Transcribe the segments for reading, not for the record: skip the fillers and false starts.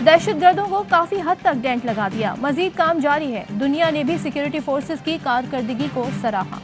دہشت گردوں کو کافی حد تک ڈینٹ لگا دیا، مزید کام جاری ہے۔ دنیا نے بھی سیکیورٹی فورسز کی کارکردگی کو سراہا۔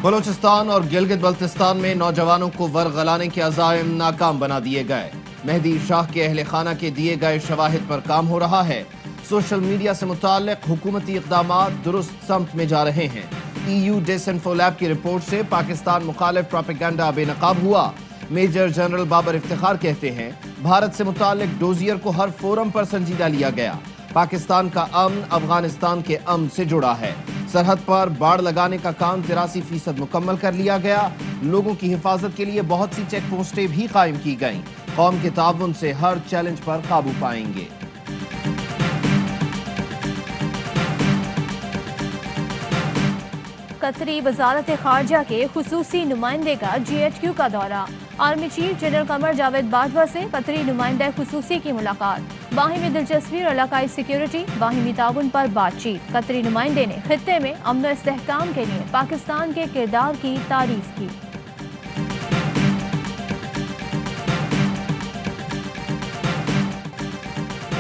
بلوچستان اور گلگت بلتستان میں نوجوانوں کو ورغلانے کے عزائم ناکام بنا دیے گئے۔ مہدی شاہ کے اہل خانہ کے دیے گئے شواہد پر کام ہو رہا ہے۔ سوشل میڈیا سے متعلق حکومتی اقدامات درست سمت میں جا رہے ہیں۔ EU ڈس انفو لیب کی رپورٹ سے پاکستان مخالف پروپیگنڈا بے نقاب ہوا۔ میجر جنرل بابر افتخار کہتے ہیں بھارت سے متعلق ڈوزیئر کو ہر فورم پر سنجیدہ لیا گیا۔ پاکستان کا امن افغانستان کے امن سے جڑا ہے۔ سرحد پر باڑ لگانے کا کام 83% مکمل کر لیا گیا۔ لوگوں کی حفاظت کے لیے بہت سی چیک پوسٹیں بھی قائم کی گئیں۔ قوم کے تعاون سے ہر چیلنج پر قابو پائیں گے۔ قطری وزارت خارجہ کے خصوصی نمائندے کا GHQ کا دورہ۔ Army chief general Qamar Javed Bajwa سے قطری نمائندہ خصوصی کی ملاقات۔ باہمی دلچسپی اور علاقائی سیکیورٹی، باہمی تعاون پر بات چیت۔ قطری نمائندے نے خطے میں امن و استحکام کے لیے پاکستان کے کردار کی تعریف کی۔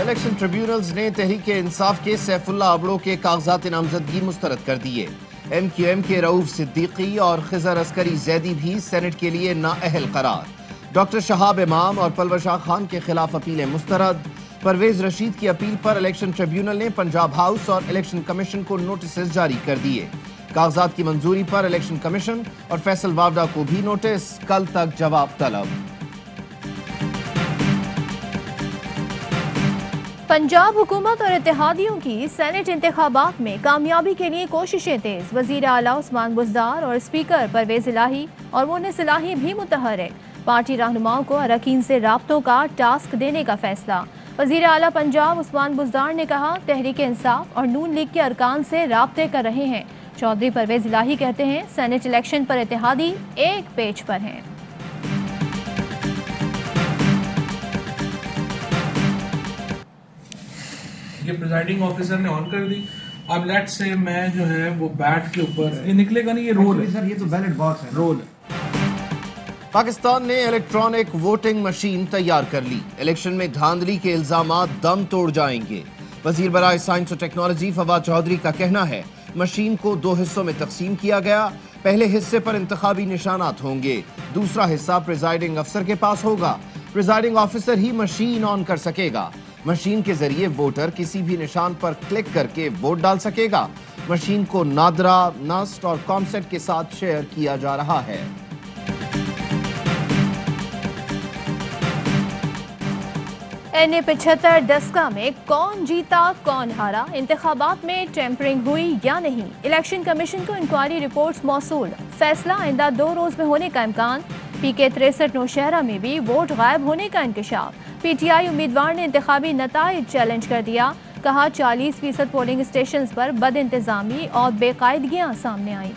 الیکشن ٹریبیونلز نے تحریک انصاف کے سیف اللہ ابڑو کے کاغذات نامزدگی مسترد کر دیے۔ MQM کے رؤوف صدیقی اور خضر عسکری زیدی بھی سینٹ کے لیے نااہل قرار۔ ڈاکٹر شہاب امام اور پلور شاہ خان کے خلاف اپیلیں مسترد۔ پرویز رشید کی اپیل پر الیکشن ٹریبیونل نے پنجاب ہاؤس اور الیکشن کمیشن کو نوٹسز جاری کر دیے۔ کاغذات کی منظوری پر الیکشن کمیشن اور فیصل واوڈا کو بھی نوٹس، کل تک جواب طلب۔ پنجاب حکومت اور اتحادیوں کی سینٹ انتخابات میں کامیابی کے لیے کوششیں تیز۔ وزیر اعلیٰ عثمان بزدار اور اسپیکر پرویز الہی اور مونس الہی بھی متحرک۔ پارٹی رہنماؤں کو اراکین سے رابطوں کا ٹاسک دینے کا فیصلہ۔ وزیر اعلیٰ پنجاب عثمان بزدار نے کہا تحریک انصاف اور نون لیگ کے ارکان سے رابطے کر رہے ہیں۔ چودھری پرویز الہی کہتے ہیں سینٹ الیکشن پر اتحادی ایک پیج پر ہیں۔ یہ پریزائڈنگ آفیسر نے آن کر دی۔ اب لیٹ سے میں جو ہے وہ بیٹ کے اوپر یہ نکلے گا نہیں، یہ رول ہے سر، یہ تو بیلٹ باکس ہے، رول ہے۔ پاکستان نے الیکٹرانک ووٹنگ مشین تیار کر لی۔ الیکشن میں دھاندلی کے الزامات دم توڑ جائیں گے۔ وزیر برائے سائنس اور ٹیکنالوجی فواد چودھری کا کہنا ہے مشین کو 2 حصوں میں تقسیم کیا گیا۔ پہلے حصے پر انتخابی نشانات ہوں گے، دوسرا حصہ پریزائڈنگ افسر کے پاس ہوگا۔ Presiding officer he machine on کر سکے گا۔ مشین کے ذریعے ووٹر کسی بھی نشان پر کلک کر کے ووٹ ڈال سکے گا۔ مشین کو نادرا، نسٹ اور کامسیٹ کے ساتھ شیئر کیا جا رہا ہے۔ NA-75 ڈسکا میں کون جیتا کون ہارا، انتخابات میں ٹیمپرنگ ہوئی یا نہیں، الیکشن کمیشن کو انکوائری رپورٹس موصول، فیصلہ آئندہ 2 روز میں ہونے کا امکان۔ PK 63 نوشہرہ میں بھی ووٹ غائب ہونے کا انکشاف۔ PTI امیدوار نے انتخابی نتائج چیلنج کر دیا، کہا 40% پولنگ اسٹیشنز پر بد انتظامی اور بے قاعدگیاں سامنے آئیں۔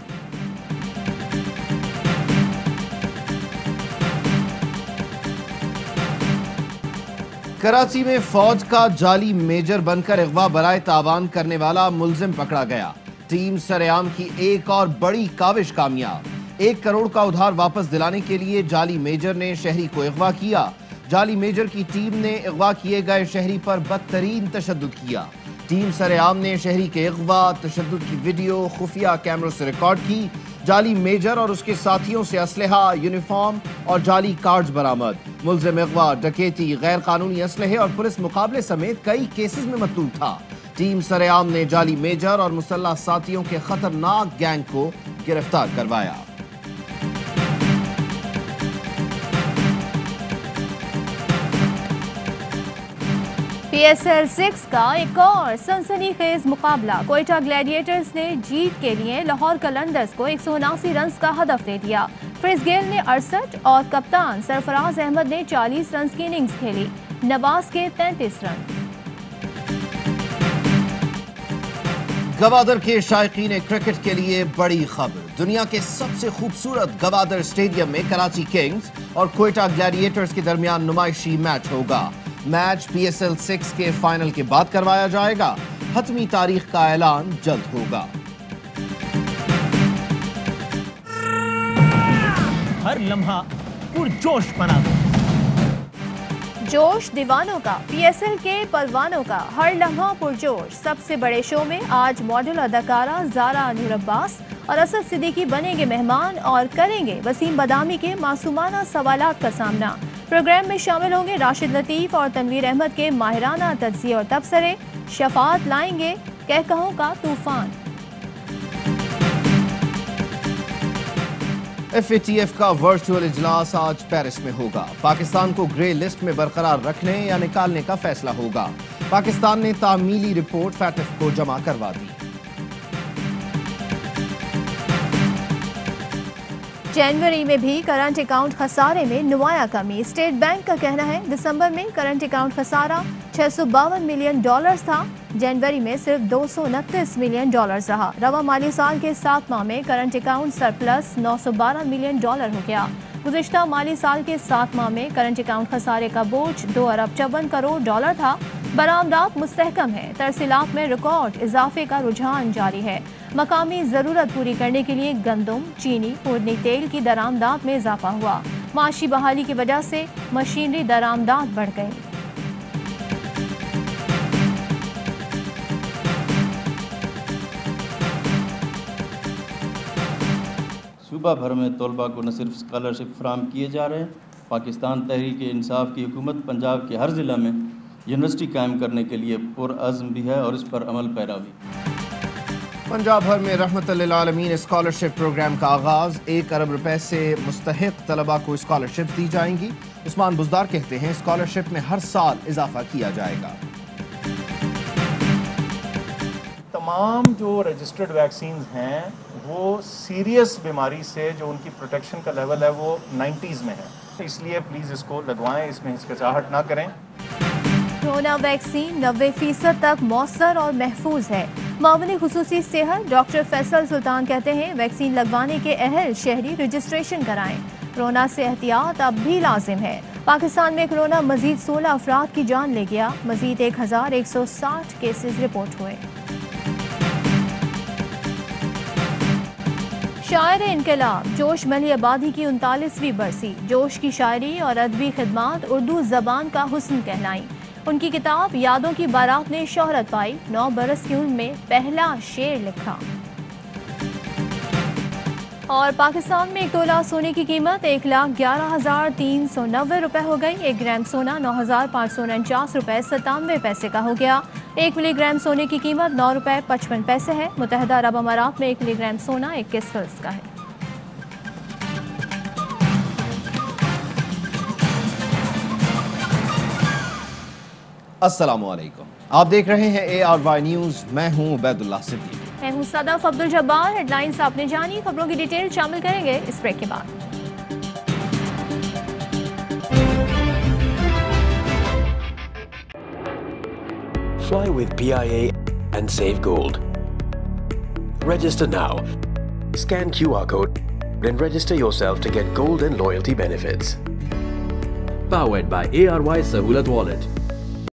کراچی میں فوج کا جعلی میجر بن کر اغوا برائے تاوان کرنے والا ملزم پکڑا گیا۔ ٹیم سرعام کی ایک اور بڑی کاوش کامیاب۔ 1 کروڑ کا ادھار واپس دلانے کے لیے جعلی میجر نے شہری کو اغوا کیا۔ جعلی میجر کی ٹیم نے اغوا کیے گئے شہری پر بدترین تشدد کیا۔ ٹیم سرعام نے شہری کے اغوا، تشدد کی ویڈیو خفیہ کیمروں سے ریکارڈ کی۔ جعلی میجر اور اس کے ساتھیوں سے اسلحہ، یونیفارم اور جعلی کارڈز برآمد۔ ملزم اغوا، ڈکیتی، غیر قانونی اسلحے اور پولیس مقابلے سمیت کئی کیسز میں مطلوب تھا۔ ٹیم سرعام نے جعلی میجر اور مسلح ساتھیوں کے خطرناک گینگ کو گرفتار کروایا۔ PSL 6 کا ایک اور سنسنی خیز مقابلہ، کوئٹہ گلیڈیٹرز نے جیت کے لیے لاہور قلندرز کو 179 رنز کا ہدف دے دیا۔ کرس گیل نے 68 اور کپتان سرفراز احمد نے 40 رنز کی اننگز کھیلی، نواز کے 33 رنز۔ گوادر کے شائقین کرکٹ کے لیے بڑی خبر، دنیا کے سب سے خوبصورت گوادر اسٹیڈیم میں کراچی کنگز اور کوئٹہ گلیڈیٹرز کے درمیان نمائشی میچ ہوگا۔ میچ PSL 6 کے فائنل کے بعد کروایا جائے گا۔ حتمی تاریخ کا اعلان جلد ہوگا۔ ہر لمحہ پرجوش بنا دو۔ جوش دیوانوں کا، پی ایس ایل کے پروانوں کا، ہر لمحہ پرجوش۔ سب سے بڑے شو میں آج ماڈل اداکارہ زارا نور عباس اور اسد صدیقی بنیں گے مہمان اور کریں گے وسیم بدامی کے معصومانہ سوالات کا سامنا۔ پروگرام میں شامل ہوں گے راشد لطیف اور تنویر احمد کے ماہرانہ تجزیے اور تبصرے۔ شفاعت لائیں گے کہکہوں کا طوفان۔ ایف اے ٹی ایف کا ورچوئل اجلاس آج پیرس میں ہوگا۔ پاکستان کو گرے لسٹ میں برقرار رکھنے یا نکالنے کا فیصلہ ہوگا۔ پاکستان نے تعمیلی رپورٹ فیٹف کو جمع کروا دی۔ جنوری میں بھی کرنٹ اکاؤنٹ خسارے میں نمایاں کمی۔ اسٹیٹ بینک کا کہنا ہے دسمبر میں کرنٹ اکاؤنٹ خسارہ $652 ملین تھا، جنوری میں صرف $229 ملین رہا۔ رواں مالی سال کے 7 ماہ میں کرنٹ اکاؤنٹ سرپلس $912 ملین ہو گیا۔ گزشتہ مالی سال کے 7 ماہ میں کرنٹ اکاؤنٹ خسارے کا بوجھ $2.54 کروڑ تھا۔ برآمدات مستحکم ہے، ترسیلات میں ریکارڈ اضافے کا رجحان جاری ہے۔ مقامی ضرورت پوری کرنے کے لیے گندم، چینی، خوردنی تیل کی درآمدات میں اضافہ ہوا۔ معاشی بحالی کی وجہ سے مشینری درآمدات بڑھ گئی۔ صوبہ بھر میں طلباء کو نہ صرف اسکالرشپ فراہم کیے جا رہے ہیں، پاکستان تحریک انصاف کی حکومت پنجاب کے ہر ضلع میں یونیورسٹی قائم کرنے کے لیے پرعزم بھی ہے اور اس پر عمل پیرا بھی۔ پنجاب بھر میں رحمت للعالمین اسکالرشپ پروگرام کا آغاز۔ 1 ارب روپے سے مستحق طلباء کو اسکالرشپ دی جائیں گی۔ عثمان بزدار کہتے ہیں اسکالرشپ میں ہر سال اضافہ کیا جائے گا۔ تمام جو رجسٹرڈ ویکسینز ہیں وہ سیریس بیماری سے جو ان کی پروٹیکشن کا لیول ہے وہ 90s میں ہے، اس لیے پلیز اس کو لگوائیں، اس میں ہچکچاہٹ نہ کریں۔ کورونا ویکسین 90% تک مؤثر اور محفوظ ہے۔ معاون خصوصی صحت ڈاکٹر فیصل سلطان کہتے ہیں ویکسین لگوانے کے اہل شہری رجسٹریشن کرائیں۔ کورونا سے احتیاط اب بھی لازم ہے۔ پاکستان میں کورونا مزید 16 افراد کی جان لے گیا، مزید 1160 کیسز رپورٹ ہوئے۔ شاعر انقلاب جوش ملی آبادی کی 39ویں برسی۔ جوش کی شاعری اور ادبی خدمات اردو زبان کا حسن کہلائیں۔ ان کی کتاب یادوں کی بارات نے شہرت پائی، 9 برس کی عمر میں پہلا شعر لکھا۔ اور پاکستان میں 1 تولہ سونے کی قیمت 1,11,390 روپے ہو گئی۔ 1 گرام سونا 9,549 روپے 97 پیسے کا ہو گیا۔ 1 ملی گرام سونے کی قیمت 9 روپے 55 پیسے ہے۔ متحدہ عرب امارات میں 1 ملی گرام سونا 21 فلس کا ہے۔ السلام علیکم، آپ دیکھ رہے ہیں ARY نیوز، میں ہوں عبید اللہ صدیقی۔ میں ہوں صدف عبد الجبار۔ ہیڈ لائنز آپ نے جانی، خبروں کی ڈیٹیل شامل کریں گے اس بریک کے بعد۔ Fly with PIA and save gold. Register now. Scan QR code and register yourself to get gold and loyalty benefits. Powered by ARY Sahulat Wallet.